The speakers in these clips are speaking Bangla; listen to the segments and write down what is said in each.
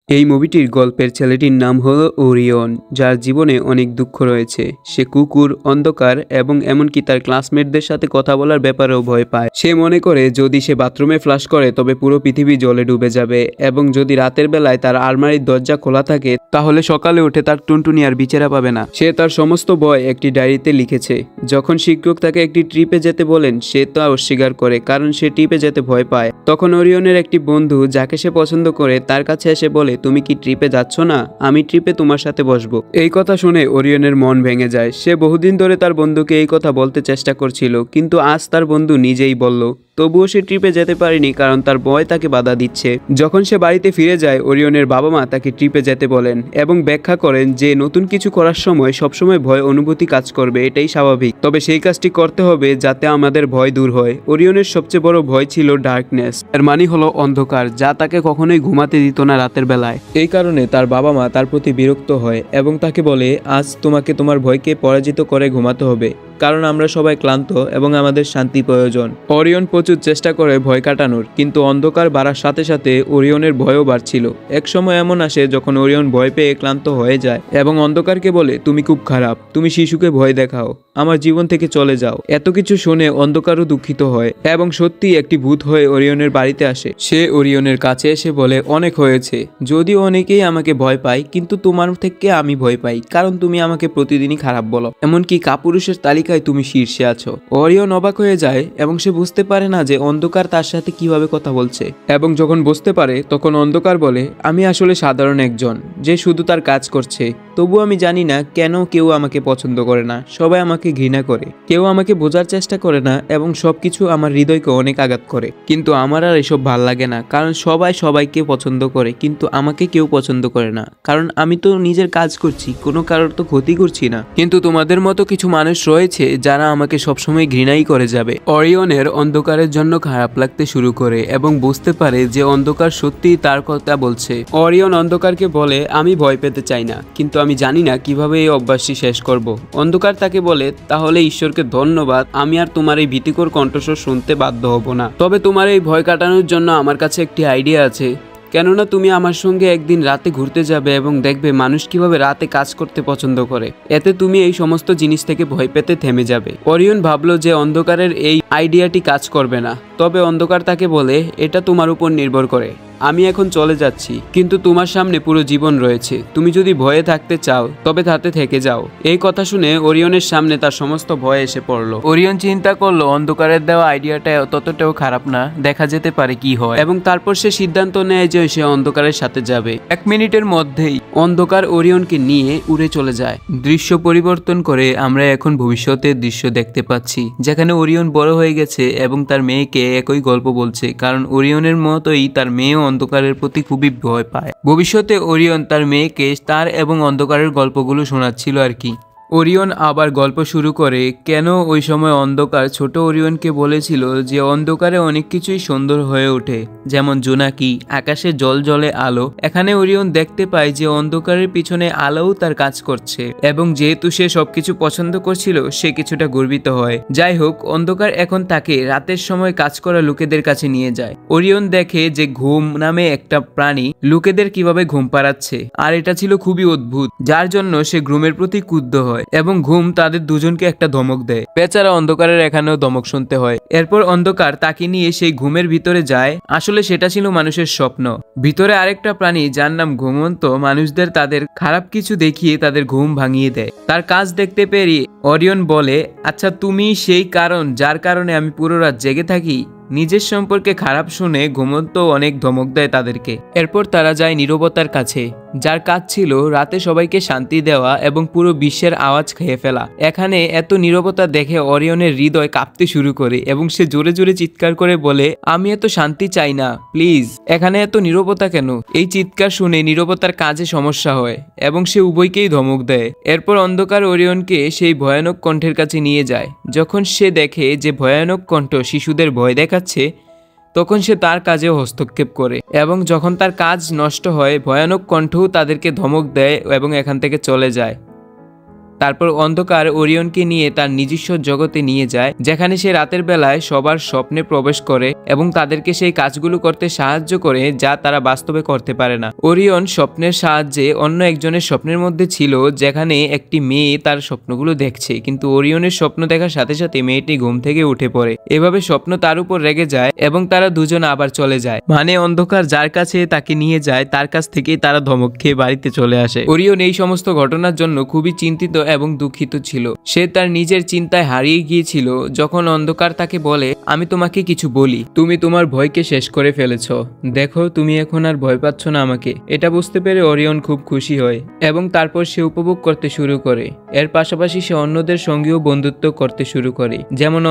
এই মুভিটির গল্পের ছেলেটির নাম হলো ওরিয়ন, যার জীবনে অনেক দুঃখ রয়েছে। সে কুকুর, অন্ধকার এবং এমনকি তার ক্লাসমেটদের সাথে কথা বলার ব্যাপারেও ভয় পায়। সে মনে করে যদি সে বাথরুমে ফ্লাশ করে তবে পুরো পৃথিবী জলে ডুবে যাবে, এবং যদি রাতের বেলায় তার আলমারির দরজা খোলা থাকে তাহলে সকালে উঠে তার টুনটুনি আর বিচারা পাবে না। সে তার সমস্ত ভয় একটি ডায়েরিতে লিখেছে। যখন শিক্ষক তাকে একটি ট্রিপে যেতে বলেন সে তা অস্বীকার করে, কারণ সে ট্রিপে যেতে ভয় পায়। তখন ওরিয়নের একটি বন্ধু, যাকে সে পছন্দ করে, তার কাছে এসে বলে, তুমি কি ট্রিপে যাচ্ছ না? আমি ট্রিপে তোমার সাথে বসবো। এই কথা শুনে ওরিয়নের মন ভেঙে যায়। সে বহুদিন ধরে তার বন্ধুকে এই কথা বলতে চেষ্টা করছিল, কিন্তু আজ তার বন্ধু নিজেই বলল। তবুও সে ট্রিপে যেতে পারেনি, কারণ তার ভয় তাকে বাধা দিচ্ছে। যখন সে বাড়িতে ফিরে যায়, ওরিয়নের বাবা মা তাকে ট্রিপে যেতে বলেন এবং ব্যাখ্যা করেন যে নতুন কিছু করার সময় সবসময় ভয় অনুভূতি কাজ করবে, এটাই স্বাভাবিক। তবে সেই কাজটি করতে হবে যাতে আমাদের ভয় দূর হয়। ওরিয়নের সবচেয়ে বড় ভয় ছিল ডার্কনেস, এর মানে হলো অন্ধকার, যা তাকে কখনোই ঘুমাতে দিত না রাতের বেলায়। এই কারণে তার বাবা মা তার প্রতি বিরক্ত হয় এবং তাকে বলে, আজ তোমাকে তোমার ভয়কে পরাজিত করে ঘুমাতে হবে, কারণ আমরা সবাই ক্লান্ত এবং আমাদের শান্তি প্রয়োজন। ওরিয়ন প্রচুর চেষ্টা করে ভয় কাটানোর, কিন্তু অন্ধকার বাড়ার সাথে সাথে ওরিয়নের ভয়ও বাড়ছিল। এক সময় এমন আসে যখন ওরিয়ন ভয় পেয়ে ক্লান্ত হয়ে যায় এবং অন্ধকারকে বলে, তুমি খুব খারাপ, তুমি শিশুকে ভয় দেখাও, আমার জীবন থেকে চলে যাও। এত কিছু শুনে অন্ধকারও দুঃখিত হয় এবং সত্যি একটি ভূত হয়ে ওরিয়নের বাড়িতে আসে। সে ওরিয়নের কাছে এসে বলে, অনেক হয়েছে, যদিও অনেকেই আমাকে ভয় পায়, কিন্তু তোমার থেকে আমি ভয় পাই, কারণ তুমি আমাকে প্রতিদিনই খারাপ বলো, এমনকি কাপুরুষের তালিকায় তুমি শীর্ষে আছো। ওরিয়ন অবাক হয়ে যায় এবং সে বুঝতে পারে না যে অন্ধকার তার সাথে কিভাবে কথা বলছে। এবং যখন বুঝতে পারে তখন অন্ধকার বলে, আমি আসলে সাধারণ একজন যে শুধু তার কাজ করছে। তবু আমি জানি না কেন কেউ আমাকে পছন্দ করে না, সবাই আমাকে ঘৃণা করে, কেউ আমাকে বোঝার চেষ্টা করে না এবং সবকিছু আমার হৃদয়কে অনেক আঘাত করে। কিন্তু আমার আর এসব ভাল লাগে না, কারণ সবাই সবাইকে পছন্দ করে কিন্তু আমাকে কেউ পছন্দ করে না, কারণ আমি তো নিজের কাজ করছি, কোনো কারোর তো ক্ষতি করছি না। কিন্তু তোমাদের মতো কিছু মানুষ রয়েছে যারা আমাকে সবসময় ঘৃণাই করে যাবে। ওরিয়নের অন্ধকারের জন্য খারাপ লাগতে শুরু করে এবং বুঝতে পারে যে অন্ধকার সত্যিই তার কথা বলছে। ওরিয়ন অন্ধকারকে বলে, আমি ভয় পেতে চাই না, কিন্তু আমি জানি না কিভাবে এই অভ্যাসটি শেষ করব। অন্ধকার তাকে বলে, তাহলে ঈশ্বরকে ধন্যবাদ, আমি আর তোমার এই ভীতিকর কণ্ঠস্বর শুনতে বাধ্য হব না। তবে তোমার এই ভয় কাটানোর জন্য আমার কাছে একটি আইডিয়া আছে। কেননা তুমি আমার সঙ্গে একদিন রাতে ঘুরতে যাবে এবং দেখবে মানুষ কিভাবে রাতে কাজ করতে পছন্দ করে। এতে তুমি এই সমস্ত জিনিস থেকে ভয় পেতে থেমে যাবে। ওরিয়ন ভাবলো যে অন্ধকারের এই আইডিয়াটি কাজ করবে না, তবে অন্ধকার তাকে বলে, এটা তোমার উপর নির্ভর করে, আমি এখন চলে যাচ্ছি, কিন্তু তোমার সামনে পুরো জীবন রয়েছে, তুমি যদি ভয়ে থাকতে চাও তবে তাতে থেকে যাও। এই কথা শুনে ওরিয়নের সামনে তার সমস্ত ভয় এসে পড়লো। ওরিয়ন চিন্তা করলো অন্ধকারের দেওয়া আইডিয়াটা ততটাও খারাপ না, দেখা যেতে পারে কি হয়, এবং তারপর সে সিদ্ধান্ত নেয় যে সে অন্ধকারের সাথে যাবে। 1 মিনিটের মধ্যেই অন্ধকার ওরিয়নকে নিয়ে উড়ে চলে যায়। দৃশ্য পরিবর্তন করে আমরা এখন ভবিষ্যতের দৃশ্য দেখতে পাচ্ছি, যেখানে ওরিয়ন বড় হয়ে গেছে এবং তার মেয়েকে একই গল্প বলছে, কারণ ওরিয়নের মতোই তার মেয়েও অন্ধকারের প্রতি খুবই ভয় পায়। ভবিষ্যতে ওরিয়ন তার মেয়েকে তার এবং অন্ধকারের গল্পগুলো শোনাচ্ছিল আর কি। ওরিয়ন আবার গল্প শুরু করে কেন ওই সময় অন্ধকার ছোট ওরিয়নকে বলেছিল যে অন্ধকারে অনেক কিছুই সুন্দর হয়ে ওঠে, যেমন জোনাকি, আকাশে জল জলে আলো। এখানে ওরিয়ন দেখতে পায় যে অন্ধকারের পিছনে আলোও তার কাজ করছে, এবং যেহেতু সে সবকিছু পছন্দ করছিল সে কিছুটা গর্বিত হয়। যাই হোক, অন্ধকার এখন তাকে রাতের সময় কাজ করা লোকেদের কাছে নিয়ে যায়। ওরিয়ন দেখে যে ঘুম নামে একটা প্রাণী লোকেদের কিভাবে ঘুম পাড়াচ্ছে, আর এটা ছিল খুবই অদ্ভুত, যার জন্য সে ঘুমের প্রতি ক্রুদ্ধ হয় এবং ঘুম তাদের দুজনকে একটা ধমক দেয়। বেচারা অন্ধকারের এখানেও ধমক শুনতে হয়। এরপর অন্ধকার তাকে নিয়ে সেই ঘুমের ভিতরে যায়। আসলে সেটা ছিল মানুষের স্বপ্ন। ভিতরে আরেকটা প্রাণী যার নাম ঘুমন্ত মানুষদের তাদের খারাপ কিছু দেখিয়ে তাদের ঘুম ভাঙিয়ে দেয়। তার কাজ দেখতে পেরে ওরিয়ন বলে, আচ্ছা তুমি সেই কারণ যার কারণে আমি পুরো রাত জেগে থাকি। নিজের সম্পর্কে খারাপ শুনে ঘুমন্ত অনেক ধমক দেয় তাদেরকে। এরপর তারা যায় নীরবতার কাছে, যার কাজ ছিল রাতে সবাইকে শান্তি দেওয়া এবং পুরো বিশ্বের আওয়াজ খেয়ে ফেলা। এখানে এত নীরবতা দেখে ওরিয়নের হৃদয় কাঁপতে শুরু করে এবং সে জোরে জোরে চিৎকার করে বলে, আমি এত শান্তি চাই না, প্লিজ, এখানে এত নীরবতা কেন? এই চিৎকার শুনে নীরবতার কাজে সমস্যা হয় এবং সে উভয়কেই ধমক দেয়। এরপর অন্ধকার ওরিয়নকে সেই ভয়ানক কণ্ঠের কাছে নিয়ে যায়। যখন সে দেখে যে ভয়ানক কণ্ঠ শিশুদের ভয় দেখাচ্ছে, তখন সে তার কাজেও হস্তক্ষেপ করে, এবং যখন তার কাজ নষ্ট হয় ভয়ানক কণ্ঠও তাদেরকে ধমক দেয় এবং এখান থেকে চলে যায়। তারপর অন্ধকার ওরিয়নকে নিয়ে তার নিজস্ব জগতে নিয়ে যায়, যেখানে সে রাতের বেলায় সবার স্বপ্নে প্রবেশ করে এবং তাদেরকে সেই কাজগুলো করতে সাহায্য করে যা তারা বাস্তবে করতে পারে না। ওরিয়ন স্বপ্নের সাহায্যে অন্য একজনের স্বপ্নের মধ্যে ছিল, যেখানে একটি মেয়ে তার স্বপ্নগুলো দেখছে, কিন্তু ওরিয়নের স্বপ্ন দেখার সাথে সাথে মেয়েটি ঘুম থেকে উঠে পড়ে। এভাবে স্বপ্ন তার উপর রেগে যায় এবং তারা দুজন আবার চলে যায়। মানে অন্ধকার যার কাছে তাকে নিয়ে যায় তার কাছ থেকেই তারা ধমক খেয়ে বাড়িতে চলে আসে। ওরিয়ন এই সমস্ত ঘটনার জন্য খুবই চিন্তিত এবং দুঃখিত ছিল। সে তার নিজের চিন্তায় হারিয়ে গিয়েছিল যখন অন্ধকার তাকে বলে, আমি তোমাকে কিছু বলি, তুমি তোমার ভয়কে শেষ করে ফেলেছ, দেখো তুমি এখন আর ভয় পাচ্ছ না আমাকে। এটা বুঝতে পেরে ওরিয়ন খুব খুশি হয় এবং তারপর সে উপভোগ করতে শুরু করে। এর পাশাপাশি সে অন্যদের সঙ্গেও বন্ধুত্ব করতে শুরু করে, যেমন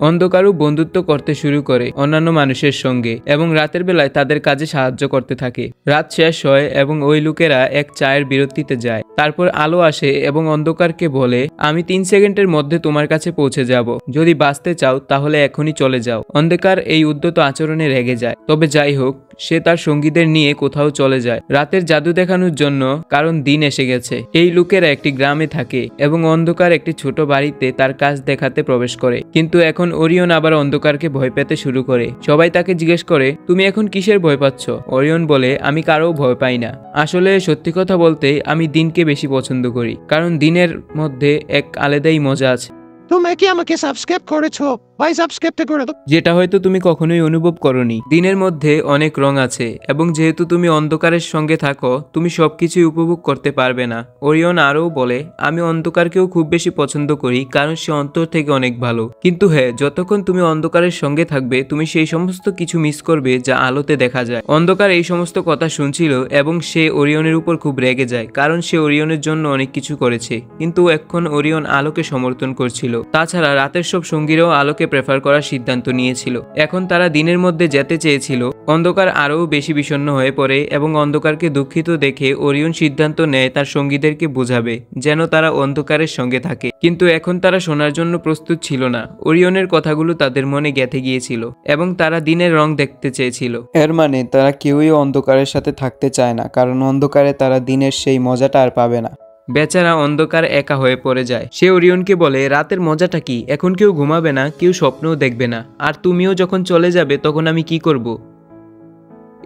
অন্ধকারও বন্ধুত্ব করতে শুরু করে অন্যান্য মানুষের সঙ্গে এবং রাতের বেলায় তাদের কাজে সাহায্য করতে থাকে। রাত শেষ হয় এবং ওই লোকেরা এক চায়ের বিরতিতে যায়। তারপর আলো আসে এবং অন্ধকারকে বলে, আমি 3 সেকেন্ডের মধ্যে তোমার কাছে পৌঁছে যাব, যদি বাঁচতে চাও তাহলে এখনই চলে যাও। অন্ধকার এই উদ্যত আচরণে রেগে যায়, তবে যাই হোক সে তার সঙ্গীদের নিয়ে কোথাও চলে যায় রাতের জাদু দেখানোর জন্য, কারণ দিন এসে গেছে। এই লোকেরা একটি গ্রামে থাকে এবং অন্ধকার একটি ছোট বাড়িতে তার কাজ দেখাতে প্রবেশ করে, কিন্তু এখন ওরিয়ন আবার অন্ধকারকে ভয় পেতে শুরু করে। সবাই তাকে জিজ্ঞেস করে, তুমি এখন কিসের ভয় পাচ্ছ? ওরিয়ন বলে, আমি কারো ভয় পাই না, আসলে সত্যি কথা বলতে আমি দিনকে বেশি পছন্দ করি, কারণ দিনের মধ্যে এক আলাদাই মজা আছে। তুমি কি আমাকে সাবস্ক্রাইব করেছো? ভাই সাবস্ক্রাইবটা করে দাও। যেটা হয়তো তুমি কখনোই অনুভব করনি। দিনের মধ্যে অনেক রং আছে এবং যেহেতু তুমি অন্ধকারের সঙ্গে থাকো তুমি সবকিছুই উপভোগ করতে পারবে না। ওরিয়ন আরও বলে, আমি অন্ধকারকেও খুব বেশি পছন্দ করি কারণ সে অন্তর থেকে অনেক ভালো, কিন্তু হ্যাঁ, যতক্ষণ তুমি অন্ধকারের সঙ্গে থাকবে তুমি সেই সমস্ত কিছু মিস করবে যা আলোতে দেখা যায়। অন্ধকার এই সমস্ত কথা শুনছিল এবং সে ওরিয়নের উপর খুব রেগে যায়, কারণ সে ওরিয়নের জন্য অনেক কিছু করেছে, কিন্তু এখন ওরিয়ন আলোকে সমর্থন করছিল। তাছাড়া রাতের সব সঙ্গীরাও আলোকে প্রেফার করার সিদ্ধান্ত নিয়েছিল। এখন তারা দিনের মধ্যে যেতে চেয়েছিল। অন্ধকার আরও বেশি বিষণ্ণ হয়ে পড়ে এবং অন্ধকারকে দুঃখিত দেখে ওরিয়ন সিদ্ধান্ত নেয় তার সঙ্গীদেরকে বোঝাবে যেন তারা অন্ধকারের সঙ্গে থাকে, কিন্তু এখন তারা শোনার জন্য প্রস্তুত ছিল না। ওরিয়নের কথাগুলো তাদের মনে গেঁথে গিয়েছিল এবং তারা দিনের রং দেখতে চেয়েছিল। এর মানে তারা কেউই অন্ধকারের সাথে থাকতে চায় না, কারণ অন্ধকারে তারা দিনের সেই মজাটা আর পাবে না। বেচারা অন্ধকার একা হয়ে পড়ে যায়। সে ওরিয়নকে বলে, রাতের মজাটা কি? এখন কেউ ঘুমাবে না, কেউ স্বপ্নও দেখবে না, আর তুমিও যখন চলে যাবে তখন আমি কি করব?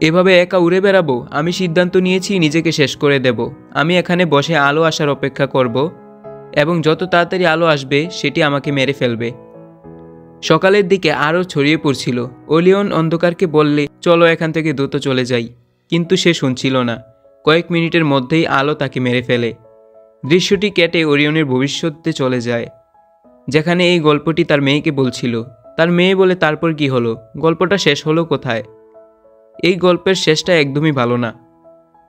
এভাবে একা উড়ে বেড়াবো? আমি সিদ্ধান্ত নিয়েছি নিজেকে শেষ করে দেব। আমি এখানে বসে আলো আসার অপেক্ষা করব এবং যত তাড়াতাড়ি আলো আসবে সেটি আমাকে মেরে ফেলবে। সকালের দিকে আরও ছড়িয়ে পড়ছিল। ওরিয়ন অন্ধকারকে বললে, চলো এখান থেকে দ্রুত চলে যাই, কিন্তু সে শুনছিল না। কয়েক মিনিটের মধ্যেই আলো তাকে মেরে ফেলে। দৃশ্যটি কেটে ওরিয়নের ভবিষ্যতে চলে যায়, যেখানে এই গল্পটি তার মেয়েকে বলছিল। তার মেয়ে বলে, তারপর কি হলো? গল্পটা শেষ হলো কোথায়? এই গল্পের শেষটা একদমই ভালো না।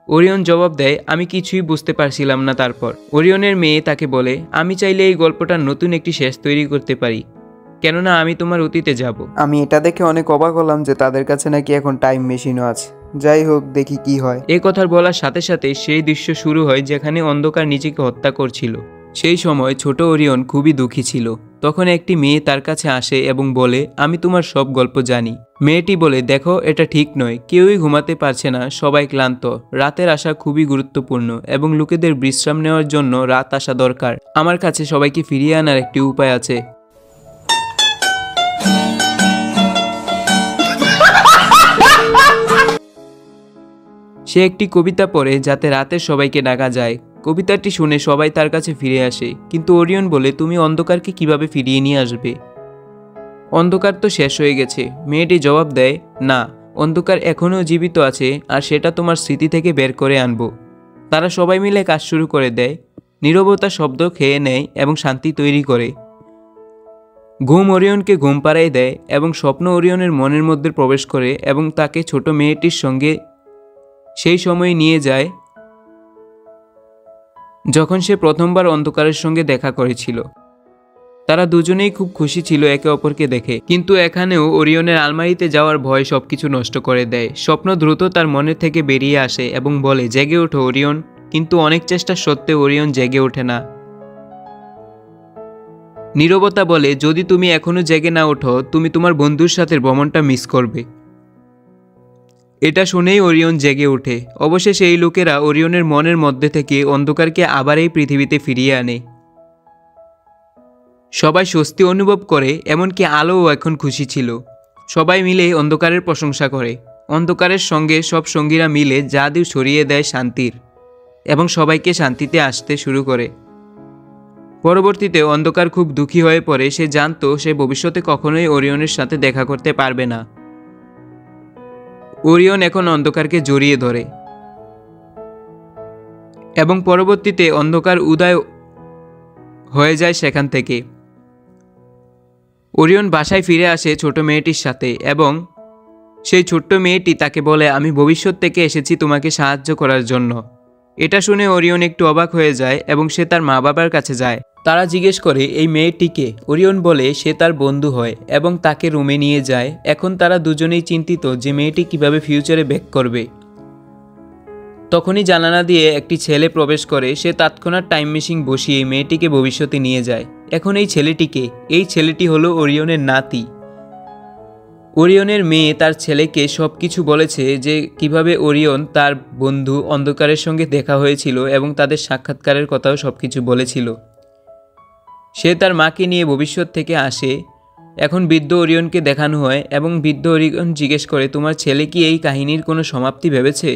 ওরিয়ন জবাব দেয়, আমি কিছুই বুঝতে পারছিলাম না। তারপর ওরিয়নের মেয়ে তাকে বলে, আমি চাইলে এই গল্পটার নতুন একটি শেষ তৈরি করতে পারি, কেননা আমি তোমার অতীতে যাব। আমি এটা দেখে অনেক অবাক হলাম যে তাদের কাছে নাকি এখন টাইম মেশিনও আছে। যাই হোক, দেখি কি হয়। এই কথার বলার সাথে সাথে সেই দৃশ্য শুরু হয় যেখানে অন্ধকার নিজেকে হত্যা করছিল। সেই সময় ছোট ওরিয়ন খুবই দুঃখী ছিল। তখন একটি মেয়ে তার কাছে আসে এবং বলে, আমি তোমার সব গল্প জানি। মেয়েটি বলে, দেখো এটা ঠিক নয়, কেউই ঘুমাতে পারছে না, সবাই ক্লান্ত, রাতের আসা খুবই গুরুত্বপূর্ণ এবং লোকেদের বিশ্রাম নেওয়ার জন্য রাত আসা দরকার। আমার কাছে সবাইকে ফিরিয়ে আনার একটি উপায় আছে। সে একটি কবিতা পড়ে যাতে রাতে সবাইকে ডাকা যায়। কবিতাটি শুনে সবাই তার কাছে ফিরে আসে, কিন্তু ওরিয়ন বলে, তুমি অন্ধকারকে কিভাবে ফিরিয়ে নিয়ে আসবে? অন্ধকার তো শেষ হয়ে গেছে। মেয়েটি জবাব দেয়, না, অন্ধকার এখনও জীবিত আছে আর সেটা তোমার স্মৃতি থেকে বের করে আনবো। তারা সবাই মিলে কাজ শুরু করে দেয়। নীরবতা শব্দ খেয়ে নেয় এবং শান্তি তৈরি করে। ঘুম ওরিয়নকে ঘুম পাড়াই দেয় এবং স্বপ্ন ওরিয়নের মনের মধ্যে প্রবেশ করে এবং তাকে ছোট মেয়েটির সঙ্গে সেই সময় নিয়ে যায় যখন সে প্রথমবার অন্ধকারের সঙ্গে দেখা করেছিল। তারা দুজনেই খুব খুশি ছিল একে অপরকে দেখে, কিন্তু এখানেও ওরিয়নের আলমারিতে যাওয়ার ভয় সবকিছু নষ্ট করে দেয়। স্বপ্ন দ্রুত তার মনে থেকে বেরিয়ে আসে এবং বলে, জেগে ওঠো ওরিয়ন, কিন্তু অনেক চেষ্টা সত্ত্বেও ওরিয়ন জেগে ওঠে না। নীরবতা বলে, যদি তুমি এখনো জেগে না ওঠো তুমি তোমার বন্ধুর সাথে ভ্রমণটা মিস করবে। এটা শুনেই ওরিয়ন জেগে ওঠে। অবশেষে এই লোকেরা ওরিয়নের মনের মধ্যে থেকে অন্ধকারকে আবার এই পৃথিবীতে ফিরিয়ে আনে। সবাই স্বস্তি অনুভব করে, এমনকি আলোও এখন খুশি ছিল। সবাই মিলে অন্ধকারের প্রশংসা করে। অন্ধকারের সঙ্গে সব সঙ্গীরা মিলে জাদু ছড়িয়ে দেয় শান্তির এবং সবাইকে শান্তিতে আসতে শুরু করে। পরবর্তীতে অন্ধকার খুব দুঃখী হয়ে পড়ে। সে জানতো সে ভবিষ্যতে কখনোই ওরিয়নের সাথে দেখা করতে পারবে না। ওরিয়ন এখন অন্ধকারকে জড়িয়ে ধরে এবং পরবর্তীতে অন্ধকার উদয় হয়ে যায় সেখান থেকে। ওরিয়ন বাসায় ফিরে আসে ছোট মেয়েটির সাথে এবং সেই ছোট্ট মেয়েটি তাকে বলে, আমি ভবিষ্যৎ থেকে এসেছি তোমাকে সাহায্য করার জন্য। এটা শুনে ওরিয়ন একটু অবাক হয়ে যায় এবং সে তার মা বাবার কাছে যায়। তারা জিজ্ঞেস করে এই মেয়েটিকে। ওরিয়ন বলে সে তার বন্ধু হয় এবং তাকে রুমে নিয়ে যায়। এখন তারা দুজনেই চিন্তিত যে মেয়েটি কিভাবে ফিউচারে ব্যাক করবে। তখনই জানালা দিয়ে একটি ছেলে প্রবেশ করে। সে তৎক্ষণাৎ টাইম মেশিন বসিয়ে মেয়েটিকে ভবিষ্যতে নিয়ে যায়। এখন এই ছেলেটিকে, এই ছেলেটি হলো ওরিয়নের নাতি। ওরিয়নের মেয়ে তার ছেলেকে সব কিছু বলেছে যে কিভাবে ওরিয়ন তার বন্ধু অন্ধকারের সঙ্গে দেখা হয়েছিল এবং তাদের সাক্ষাৎকারের কথাও সব কিছু বলেছিল। সে তার মাকে নিয়ে ভবিষ্যৎ থেকে আসে। এখন বৃদ্ধ ওরিয়নকে দেখানো হয় এবং বৃদ্ধ ওরিয়ন জিজ্ঞেস করে, তোমার ছেলে কি এই কাহিনীর কোনো সমাপ্তি ভেবেছে?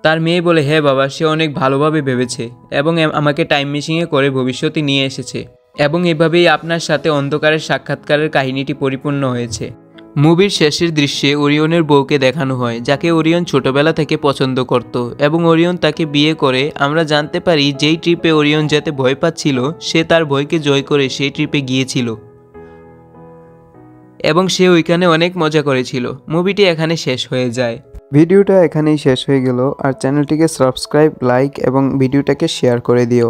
তার মেয়ে বলে, হ্যাঁ বাবা, সে অনেক ভালোভাবে ভেবেছে এবং আমাকে টাইম মেশিনে করে ভবিষ্যতে নিয়ে এসেছে এবং এভাবেই আপনার সাথে অন্ধকারের সাক্ষাৎকারের কাহিনীটি পরিপূর্ণ হয়েছে। মুভির শেষের দৃশ্যে ওরিয়নের বউকে দেখানো হয়, যাকে ওরিয়ন ছোটবেলা থেকে পছন্দ করত এবং ওরিয়ন তাকে বিয়ে করে। আমরা জানতে পারি যেই ট্রিপে ওরিয়ন যেতে ভয় পাচ্ছিল, সে তার ভয়কে জয় করে সেই ট্রিপে গিয়েছিল এবং সে ওইখানে অনেক মজা করেছিল। মুভিটি এখানে শেষ হয়ে যায়। ভিডিওটা এখানেই শেষ হয়ে গেল। আর চ্যানেলটিকে সাবস্ক্রাইব, লাইক এবং ভিডিওটাকে শেয়ার করে দিও।